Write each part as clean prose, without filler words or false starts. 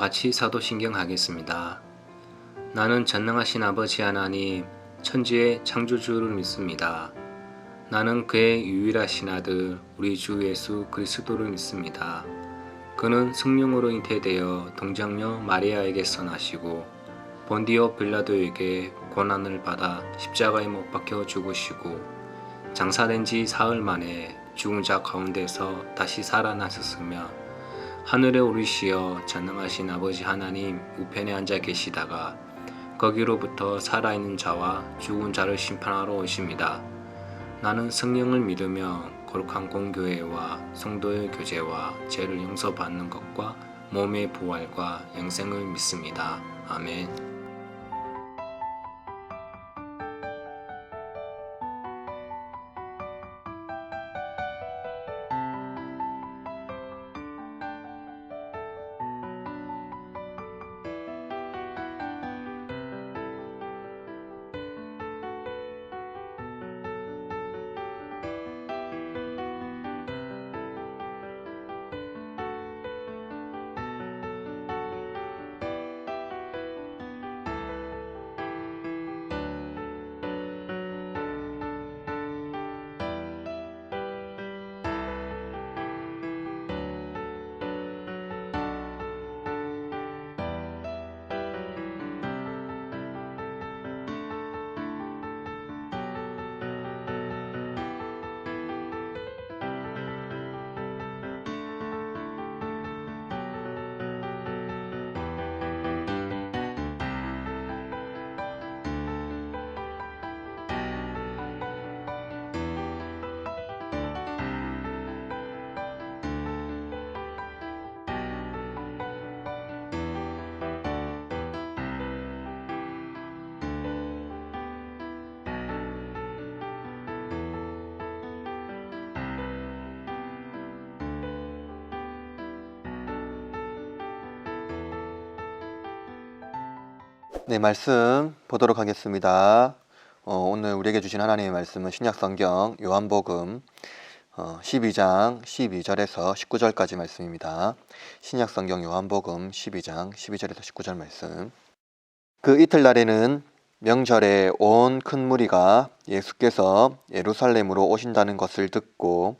같이 사도신경 하겠습니다. 나는 전능하신 아버지 하나님, 천지의 창조주를 믿습니다. 나는 그의 유일하신 아들, 우리 주 예수 그리스도를 믿습니다. 그는 성령으로 잉태되어 동정녀 마리아에게서 나시고 본디오 빌라도에게 고난을 받아 십자가에 못 박혀 죽으시고 장사된 지 사흘 만에 죽은 자 가운데서 다시 살아나셨으며 하늘에 오르시어 전능하신 아버지 하나님 우편에 앉아 계시다가 거기로부터 살아있는 자와 죽은 자를 심판하러 오십니다. 나는 성령을 믿으며 거룩한 공교회와 성도의 교제와 죄를 용서받는 것과 몸의 부활과 영생을 믿습니다. 아멘. 네, 말씀 보도록 하겠습니다. 오늘 우리에게 주신 하나님의 말씀은 신약성경 요한복음 12장 12절에서 19절까지 말씀입니다. 신약성경 요한복음 12장 12절에서 19절 말씀. 그 이틀날에는 명절에 온 큰 무리가 예수께서 예루살렘으로 오신다는 것을 듣고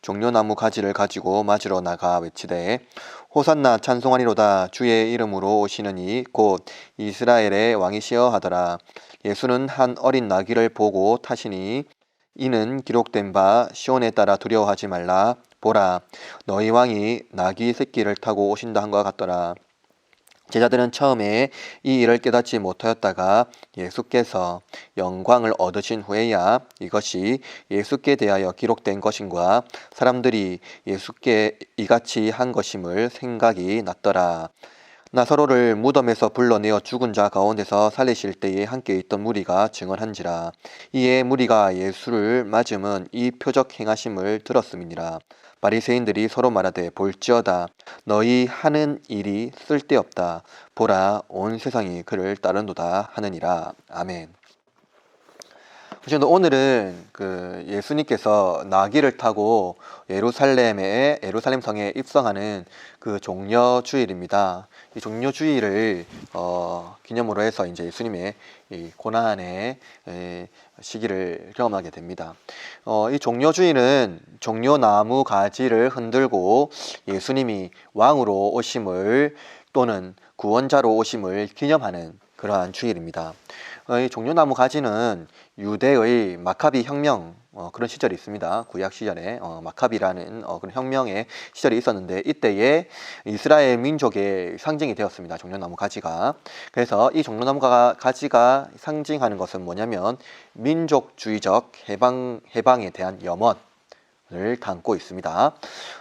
종려나무 가지를 가지고 맞으러 나가 외치되 호산나 찬송하리로다 주의 이름으로 오시는 이 곧 이스라엘의 왕이시여 하더라. 예수는 한 어린 나귀를 보고 타시니 이는 기록된 바 시온에 따라 두려워하지 말라. 보라 너희 왕이 나귀 새끼를 타고 오신다 한 것 같더라. 제자들은 처음에 이 일을 깨닫지 못하였다가 예수께서 영광을 얻으신 후에야 이것이 예수께 대하여 기록된 것인과 사람들이 예수께 이같이 한 것임을 생각이 났더라. 나사로를 무덤에서 불러내어 죽은 자 가운데서 살리실 때에 함께 있던 무리가 증언한지라. 이에 무리가 예수를 맞음은 이 표적 행하심을 들었음이니라. 바리새인들이 서로 말하되 볼지어다 너희 하는 일이 쓸데없다. 보라 온 세상이 그를 따르노다 하느니라. 아멘. 오늘은 예수님께서 나귀를 타고 예루살렘 성에 입성하는 그 종려주일입니다. 이 종려주일을 기념으로 해서 이제 예수님의 이 고난의 시기를 경험하게 됩니다. 이 종려주일은 종려나무 가지를 흔들고 예수님이 왕으로 오심을 또는 구원자로 오심을 기념하는 그러한 주일입니다. 이 종려나무 가지는 유대의 마카비 혁명 그런 시절이 있습니다. 구약 시절에 마카비라는 그런 혁명의 시절이 있었는데 이때에 이스라엘 민족의 상징이 되었습니다. 종려나무 가지가. 그래서 이 종려나무 가지가 상징하는 것은 뭐냐면 민족주의적 해방에 대한 염원을 담고 있습니다.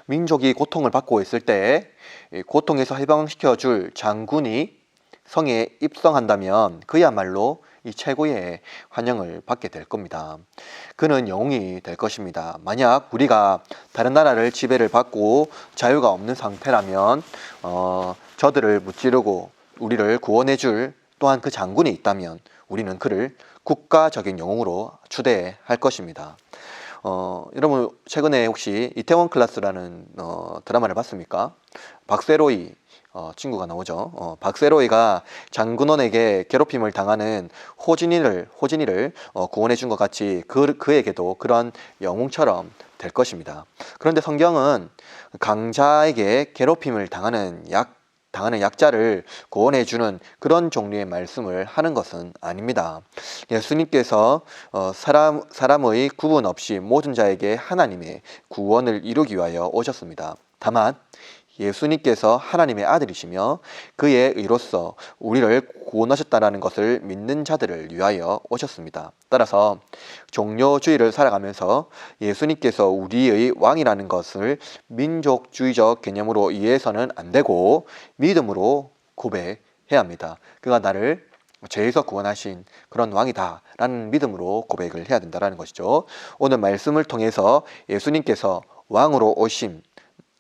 민족이 고통을 받고 있을 때 고통에서 해방시켜줄 장군이 성에 입성한다면 그야말로 이 최고의 환영을 받게 될 겁니다. 그는 영웅이 될 것입니다. 만약 우리가 다른 나라를 지배를 받고 자유가 없는 상태라면 저들을 무찌르고 우리를 구원해줄 또한 그 장군이 있다면 우리는 그를 국가적인 영웅으로 추대할 것입니다. 여러분 최근에 혹시 이태원 클라스라는 드라마를 봤습니까? 박세로이 친구가 나오죠. 박세로이가 장근원에게 괴롭힘을 당하는 호진이를 구원해 준 것 같이 그에게도 그런 영웅처럼 될 것입니다. 그런데 성경은 강자에게 괴롭힘을 당하는 약자를 구원해 주는 그런 종류의 말씀을 하는 것은 아닙니다. 예수님께서 사람의 구분 없이 모든 자에게 하나님의 구원을 이루기 위하여 오셨습니다. 다만 예수님께서 하나님의 아들이시며 그의 의로서 우리를 구원하셨다는 것을 믿는 자들을 위하여 오셨습니다. 따라서 종료주의를 살아가면서 예수님께서 우리의 왕이라는 것을 민족주의적 개념으로 이해해서는 안 되고 믿음으로 고백해야 합니다. 그가 나를 죄에서 구원하신 그런 왕이다 라는 믿음으로 고백을 해야 된다는 것이죠. 오늘 말씀을 통해서 예수님께서 왕으로 오심,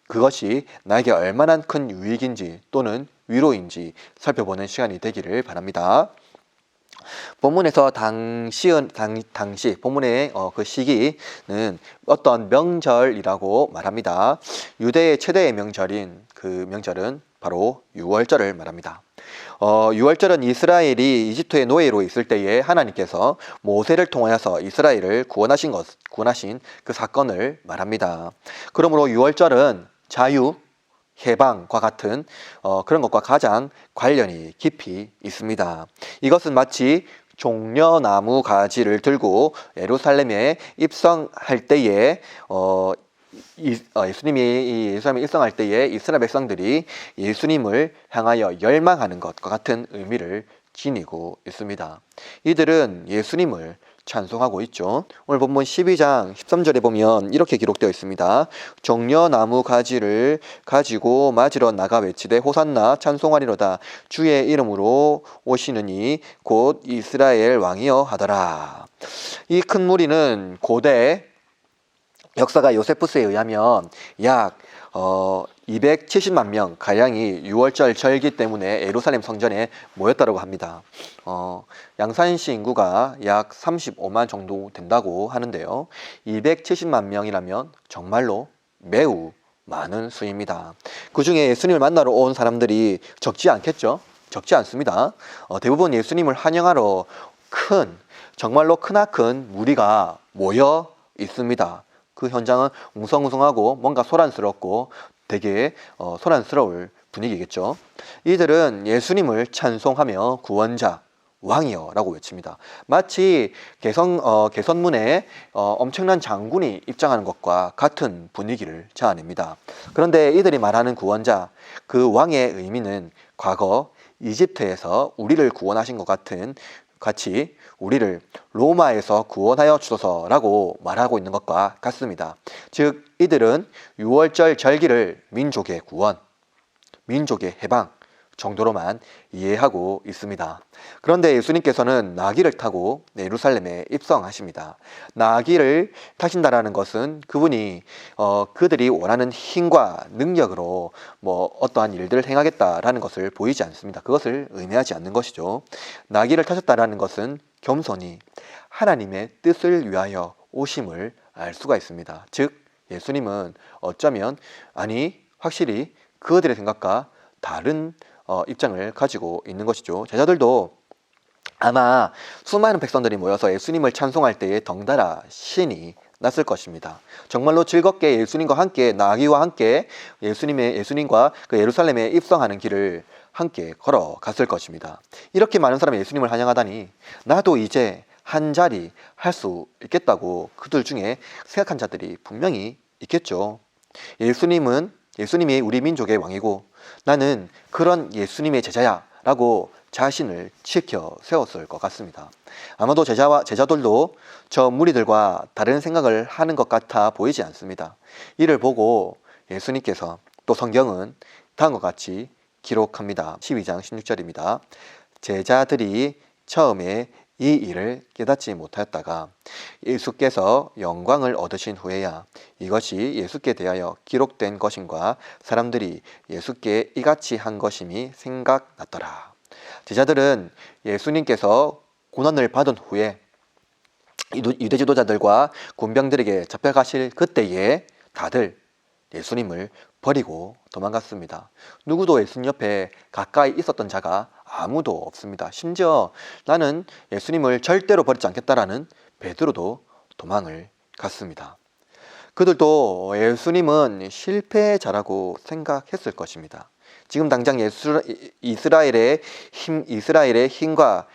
그것이 나에게 얼마나 큰 유익인지 또는 위로인지 살펴보는 시간이 되기를 바랍니다. 본문에서 당시 본문의 그 시기는 어떤 명절이라고 말합니다. 유대의 최대의 명절인 그 명절은 바로 유월절을 말합니다. 유월절은 이스라엘이 이집트의 노예로 있을 때에 하나님께서 모세를 통하여서 이스라엘을 구원하신 그 사건을 말합니다. 그러므로 유월절은 자유, 해방과 같은 그런 것과 가장 관련이 깊이 있습니다. 이것은 마치 종려나무 가지를 들고 예루살렘에 입성할 때에 예수님이 예루살렘에 입성할 때에 이스라엘 백성들이 예수님을 향하여 열망하는 것과 같은 의미를 지니고 있습니다. 이들은 예수님을 찬송하고 있죠. 오늘 본문 12장 13절에 보면 이렇게 기록되어 있습니다. 종려나무 가지를 가지고 맞으러 나가 외치되 호산나 찬송하리로다 주의 이름으로 오시느니 곧 이스라엘 왕이여 하더라. 이 큰 무리는 고대 역사가 요세푸스에 의하면 약 270만 명 가량이 유월절 절기 때문에 예루살렘 성전에 모였다고 합니다. 양산시 인구가 약 35만 정도 된다고 하는데요. 270만 명이라면 정말로 매우 많은 수입니다. 그 중에 예수님을 만나러 온 사람들이 적지 않겠죠? 적지 않습니다. 대부분 예수님을 환영하러 정말로 크나큰 무리가 모여 있습니다. 그 현장은 웅성웅성하고 뭔가 소란스럽고 되게 소란스러울 분위기겠죠. 이들은 예수님을 찬송하며 구원자, 왕이여 라고 외칩니다. 마치 개선문에 엄청난 장군이 입장하는 것과 같은 분위기를 자아냅니다. 그런데 이들이 말하는 구원자, 그 왕의 의미는 과거 이집트에서 우리를 구원하신 것 같이 우리를 로마에서 구원하여 주소서라고 말하고 있는 것과 같습니다. 즉 이들은 유월절 절기를 민족의 구원, 민족의 해방 정도로만 이해하고 있습니다. 그런데 예수님께서는 나귀를 타고 예루살렘에 입성하십니다. 나귀를 타신다라는 것은 그분이 그들이 원하는 힘과 능력으로 어떠한 일들을 행하겠다라는 것을 보이지 않습니다. 그것을 의미하지 않는 것이죠. 나귀를 타셨다라는 것은 겸손히 하나님의 뜻을 위하여 오심을 알 수가 있습니다. 즉 예수님은 어쩌면 확실히 그들의 생각과 다른 입장을 가지고 있는 것이죠. 제자들도 아마 수많은 백성들이 모여서 예수님을 찬송할 때에 덩달아 신이 났을 것입니다. 정말로 즐겁게 예수님과 함께 나귀와 함께 예수님과 그 예루살렘에 입성하는 길을 함께 걸어갔을 것입니다. 이렇게 많은 사람이 예수님을 환영하다니 나도 이제 한 자리 할 수 있겠다고 그들 중에 생각한 자들이 분명히 있겠죠. 예수님이 우리 민족의 왕이고 나는 그런 예수님의 제자야 라고 자신을 지켜 세웠을 것 같습니다. 아마도 제자들도 저 무리들과 다른 생각을 하는 것 같아 보이지 않습니다. 이를 보고 예수님께서 또 성경은 다음과 같이 기록합니다. 12장 16절입니다. 제자들이 처음에 이 일을 깨닫지 못하였다가 예수께서 영광을 얻으신 후에야 이것이 예수께 대하여 기록된 것임과 사람들이 예수께 이같이 한 것임이 생각났더라. 제자들은 예수님께서 고난을 받은 후에 유대 지도자들과 군병들에게 잡혀가실 그때에 다들 예수님을 버리고 도망갔습니다. 누구도 예수님 옆에 가까이 있었던 자가 아무도 없습니다. 심지어 나는 예수님을 절대로 버리지 않겠다라는 베드로도 도망을 갔습니다. 그들도 예수님은 실패자라고 생각했을 것입니다. 지금 당장 이스라엘의 힘과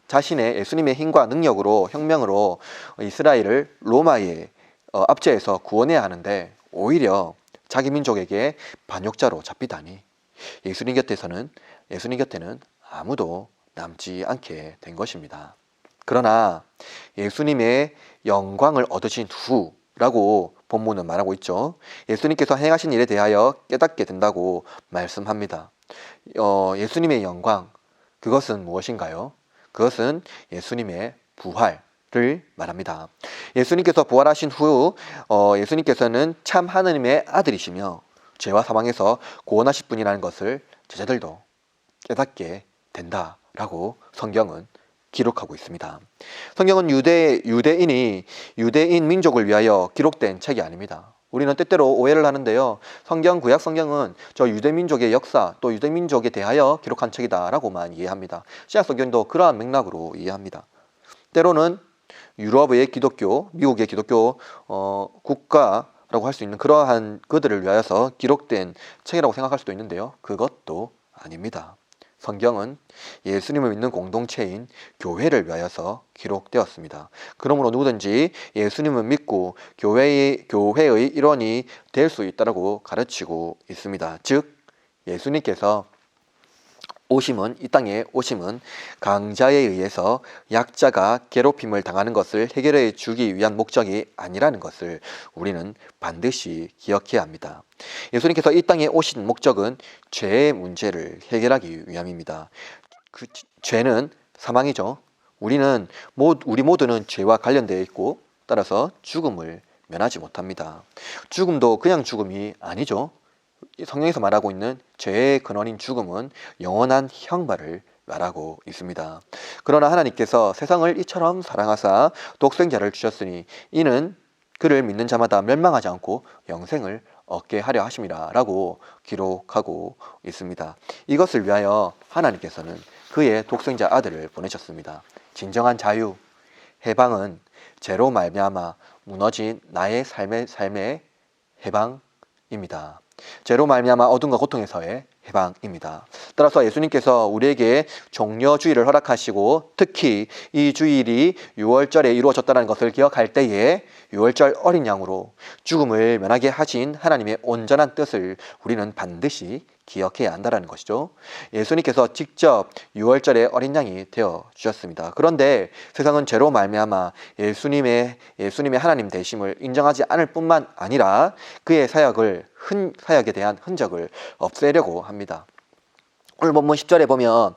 자신의 예수님의 힘과 능력으로 혁명으로 이스라엘을 로마의 압제에서 구원해야 하는데 오히려 자기 민족에게 반역자로 잡히다니 예수님 곁에는 아무도 남지 않게 된 것입니다. 그러나 예수님의 영광을 얻으신 후라고 본문은 말하고 있죠. 예수님께서 행하신 일에 대하여 깨닫게 된다고 말씀합니다. 예수님의 영광, 그것은 무엇인가요? 그것은 예수님의 부활을 말합니다. 예수님께서 부활하신 후 예수님께서는 참 하나님의 아들이시며 죄와 사망에서 구원하실 분이라는 것을 제자들도 깨닫게 된다라고 성경은 기록하고 있습니다. 성경은 유대인 민족을 위하여 기록된 책이 아닙니다. 우리는 때때로 오해를 하는데요. 구약 성경은 저 유대민족의 역사 또 유대민족에 대하여 기록한 책이다라고만 이해합니다. 신약 성경도 그러한 맥락으로 이해합니다. 때로는 유럽의 기독교, 미국의 기독교 국가라고 할 수 있는 그러한 그들을 위하여서 기록된 책이라고 생각할 수도 있는데요. 그것도 아닙니다. 성경은 예수님을 믿는 공동체인 교회를 위하여서 기록되었습니다. 그러므로 누구든지 예수님을 믿고 교회의 일원이 될 수 있다고 가르치고 있습니다. 즉 예수님께서 이 땅에 오심은 강자에 의해서 약자가 괴롭힘을 당하는 것을 해결해 주기 위한 목적이 아니라는 것을 우리는 반드시 기억해야 합니다. 예수님께서 이 땅에 오신 목적은 죄의 문제를 해결하기 위함입니다. 그 죄는 사망이죠. 우리 모두는 죄와 관련되어 있고 따라서 죽음을 면하지 못합니다. 죽음도 그냥 죽음이 아니죠. 성경에서 말하고 있는 죄의 근원인 죽음은 영원한 형벌을 말하고 있습니다. 그러나 하나님께서 세상을 이처럼 사랑하사 독생자를 주셨으니 이는 그를 믿는 자마다 멸망하지 않고 영생을 얻게 하려 하심이라 라고 기록하고 있습니다. 이것을 위하여 하나님께서는 그의 독생자 아들을 보내셨습니다. 진정한 자유, 해방은 죄로 말미암아 무너진 나의 삶의 해방입니다. 죄로 말미암아 어둠과 고통에서의 해방입니다. 따라서 예수님께서 우리에게 종려주일을 허락하시고 특히 이 주일이 6월절에 이루어졌다는 것을 기억할 때에 6월절 어린 양으로 죽음을 면하게 하신 하나님의 온전한 뜻을 우리는 반드시 기억해야 한다는 것이죠. 예수님께서 직접 6월절의 어린 양이 되어 주셨습니다. 그런데 세상은 죄로 말미암아 예수님의 하나님 되심을 인정하지 않을 뿐만 아니라 그의 사역에 대한 흔적을 없애려고 합니다. 오늘 본문 10절에 보면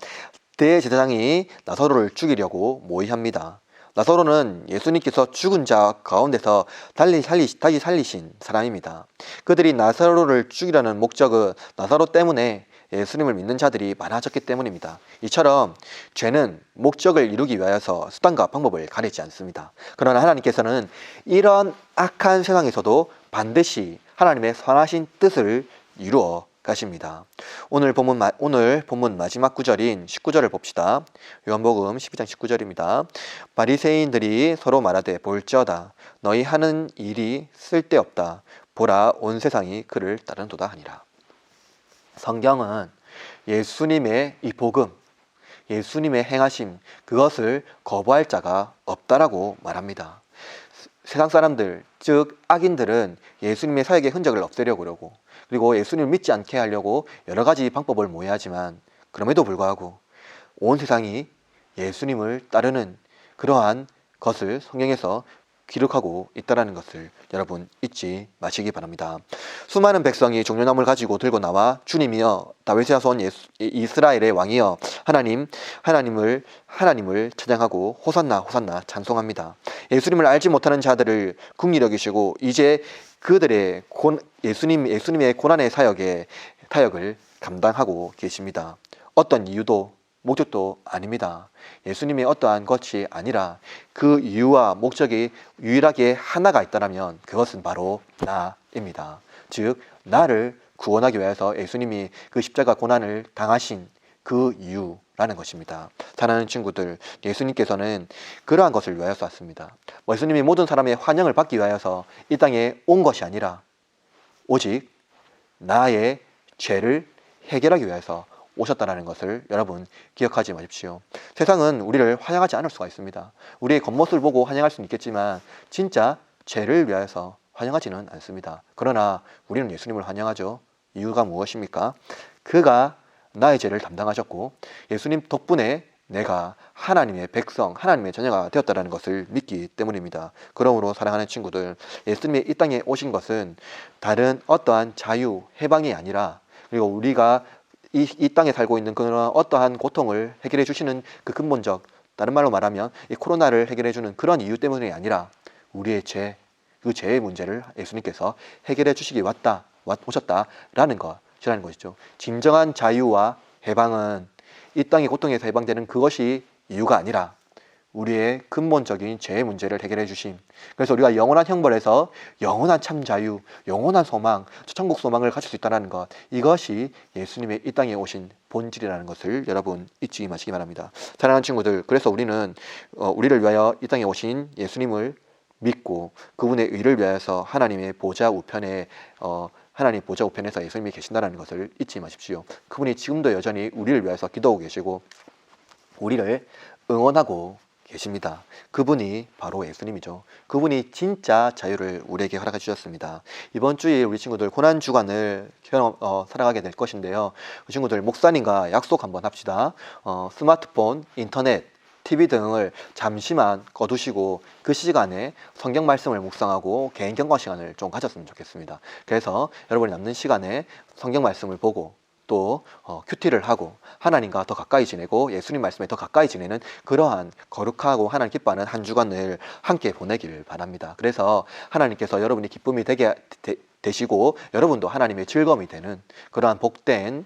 대제사장이 나사로를 죽이려고 모의합니다. 나사로는 예수님께서 죽은 자 가운데서 다시 살리신 사람입니다. 그들이 나사로를 죽이려는 목적은 나사로 때문에 예수님을 믿는 자들이 많아졌기 때문입니다. 이처럼 죄는 목적을 이루기 위하여서 수단과 방법을 가리지 않습니다. 그러나 하나님께서는 이런 악한 세상에서도 반드시 하나님의 선하신 뜻을 이루어 가십니다. 오늘 본문 마지막 구절인 19절을 봅시다. 요한복음 12장 19절입니다. 바리새인들이 서로 말하되 볼지어다 너희 하는 일이 쓸데없다. 보라 온 세상이 그를 따르는도다 하니라. 성경은 예수님의 이 복음, 예수님의 행하심 그것을 거부할 자가 없다라고 말합니다. 세상 사람들, 즉 악인들은 예수님의 사역의 흔적을 없애려고 그러고 그리고 예수님을 믿지 않게 하려고 여러 가지 방법을 모의하지만 그럼에도 불구하고 온 세상이 예수님을 따르는 그러한 것을 성경에서 기록하고 있다는 것을 여러분 잊지 마시기 바랍니다. 수많은 백성이 종려나무를 가지고 들고 나와 주님이여 다윗의 자손 이스라엘의 왕이여 하나님을 찬양하고 호산나 호산나 찬송합니다. 예수님을 알지 못하는 자들을 긍휼히 여기시고 이제 그들의 예수님의 고난의 사역을 감당하고 계십니다. 어떤 이유도 목적도 아닙니다. 예수님의 어떠한 것이 아니라 그 이유와 목적이 유일하게 하나가 있다면 그것은 바로 나입니다. 즉 나를 구원하기 위해서 예수님이 그 십자가 고난을 당하신 그 이유라는 것입니다. 사랑하는 친구들, 예수님께서는 그러한 것을 위하여서 왔습니다. 예수님이 모든 사람의 환영을 받기 위하여서 이 땅에 온 것이 아니라 오직 나의 죄를 해결하기 위해서 오셨다는 것을 여러분 기억하지 마십시오. 세상은 우리를 환영하지 않을 수가 있습니다. 우리의 겉모습을 보고 환영할 수는 있겠지만 진짜 죄를 위하여서 환영하지는 않습니다. 그러나 우리는 예수님을 환영하죠. 이유가 무엇입니까? 그가 나의 죄를 담당하셨고 예수님 덕분에 내가 하나님의 백성, 하나님의 자녀가 되었다는 것을 믿기 때문입니다. 그러므로 사랑하는 친구들, 예수님이 이 땅에 오신 것은 다른 어떠한 자유, 해방이 아니라, 그리고 우리가 이 땅에 살고 있는 그런 어떠한 고통을 해결해 주시는 그 근본적, 다른 말로 말하면 이 코로나를 해결해 주는 그런 이유 때문이 아니라 우리의 죄, 그 죄의 문제를 예수님께서 해결해 주시기 오셨다라는 것이라는 것이죠. 진정한 자유와 해방은 이 땅의 고통에서 해방되는 그것이 이유가 아니라 우리의 근본적인 죄의 문제를 해결해 주심. 그래서 우리가 영원한 형벌에서 영원한 참 자유, 영원한 소망, 천국 소망을 가질 수 있다는 것, 이것이 예수님의 이 땅에 오신 본질이라는 것을 여러분 잊지 마시기 바랍니다. 사랑하는 친구들, 그래서 우리는 우리를 위하여 이 땅에 오신 예수님을 믿고 그분의 의를 위하여서 하나님 보좌 우편에서 예수님이 계신다는 것을 잊지 마십시오. 그분이 지금도 여전히 우리를 위해서 기도하고 계시고 우리를 응원하고 계십니다. 그분이 바로 예수님이죠. 그분이 진짜 자유를 우리에게 허락해 주셨습니다. 이번 주에 우리 친구들 고난 주간을 살아가게 될 것인데요. 그 친구들 목사님과 약속 한번 합시다. 스마트폰, 인터넷, TV 등을 잠시만 꺼두시고 그 시간에 성경 말씀을 묵상하고 개인 경과 시간을 좀 가졌으면 좋겠습니다. 그래서 여러분이 남는 시간에 성경 말씀을 보고 또 큐티를 하고 하나님과 더 가까이 지내고 예수님 말씀에 더 가까이 지내는 그러한 거룩하고 하나님 기뻐하는 한 주간을 함께 보내기를 바랍니다. 그래서 하나님께서 여러분이 기쁨이 되시고 여러분도 하나님의 즐거움이 되는 그러한 복된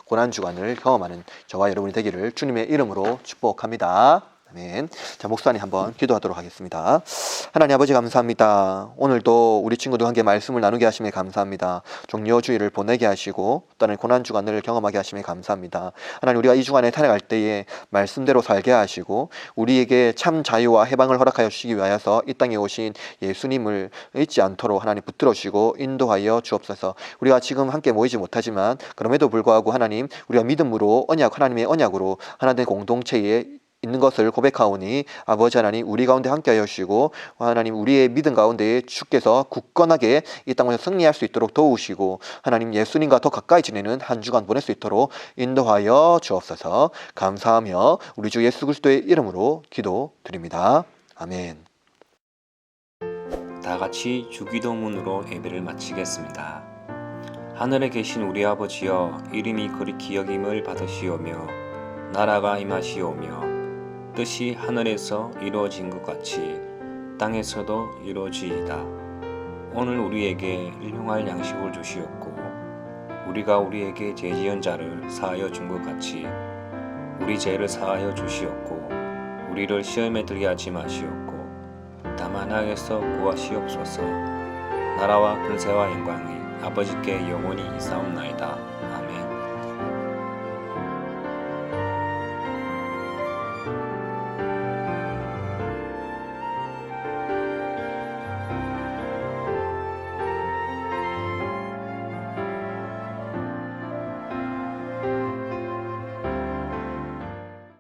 고난 주간을 경험하는 저와 여러분이 되기를 주님의 이름으로 축복합니다. 아멘. 자, 목사님 한번 기도하도록 하겠습니다. 하나님 아버지 감사합니다. 오늘도 우리 친구들과 함께 말씀을 나누게 하심에 감사합니다. 종료주의를 보내게 하시고 또는 고난주간을 경험하게 하심에 감사합니다. 하나님, 우리가 이 주간에 살아갈 때에 말씀대로 살게 하시고 우리에게 참 자유와 해방을 허락하여 주시기 위하여서 이 땅에 오신 예수님을 잊지 않도록 하나님 붙들어 주시고 인도하여 주옵소서. 우리가 지금 함께 모이지 못하지만 그럼에도 불구하고 하나님, 우리가 믿음으로 하나님의 언약으로 하나님의 공동체에 있는 것을 고백하오니 아버지 하나님, 우리 가운데 함께하여 주시고 하나님, 우리의 믿음 가운데 주께서 굳건하게 이 땅에서 승리할 수 있도록 도우시고 하나님, 예수님과 더 가까이 지내는 한 주간 보낼 수 있도록 인도하여 주옵소서. 감사하며 우리 주 예수 그리스도의 이름으로 기도드립니다. 아멘. 다 같이 주기도문으로 예배를 마치겠습니다. 하늘에 계신 우리 아버지여, 이름이 거룩히 여김을 받으시오며 나라가 임하시오며 뜻이 하늘에서 이루어진 것 같이 땅에서도 이루어지이다. 오늘 우리에게 일용할 양식을 주시옵고 우리가 우리에게 죄 지은 자를 사하여 준 것 같이 우리 죄를 사하여 주시옵고 우리를 시험에 들게 하지 마시옵고 다만 악에서 구하시옵소서. 나라와 권세와 영광이 아버지께 영원히 있사옵나이다. 아멘.